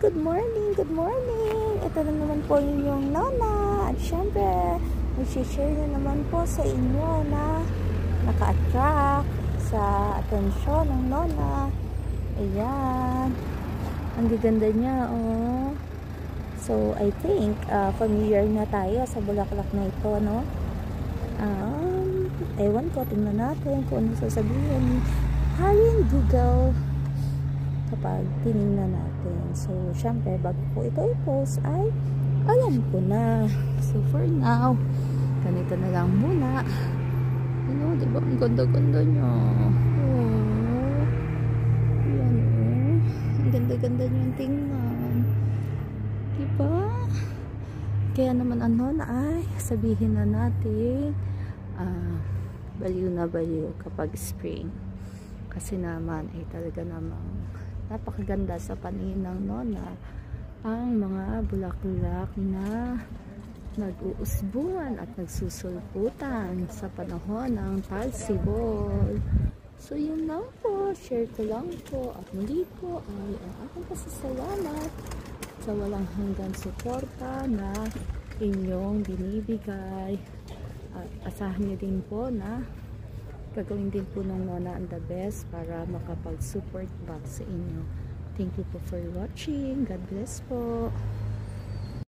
good morning, good morning. Ito na naman po yung Nona. At syempre, mag-share na naman po sa inyo na naka-attract sa atensyon ng Nona. Ayan. Ang gaganda niya, oh. So, I think, familiar na tayo sa bulaklak na ito, no? Ewan ko, tingnan natin kung ano sasabihin ni Haring Google kapag tinignan natin. So, syempre, bago ko ito i-post ay alam ko na. So, for now, ganito na lang muna. Ano, diba? Ang ganda-ganda niya. Oh. Yan, oh. Ang ganda-ganda niya yung tingnan. Diba? Kaya naman ano na ay sabihin na natin baliw na baliw kapag spring. Kasi naman ay talaga namang napakaganda sa paningin ng Nona ang mga bulaklak na nag-uusbungan at nagsusulputan sa panahon ng talsibol. So yun lang po, share ko lang po at muli po ay ang aking pasasalamat sa walang hanggang suporta na inyong binibigay at asahan nyo din po na gagawin din po ng Nona ang the best para makapag-support back sa inyo. Thank you po for watching. God bless po.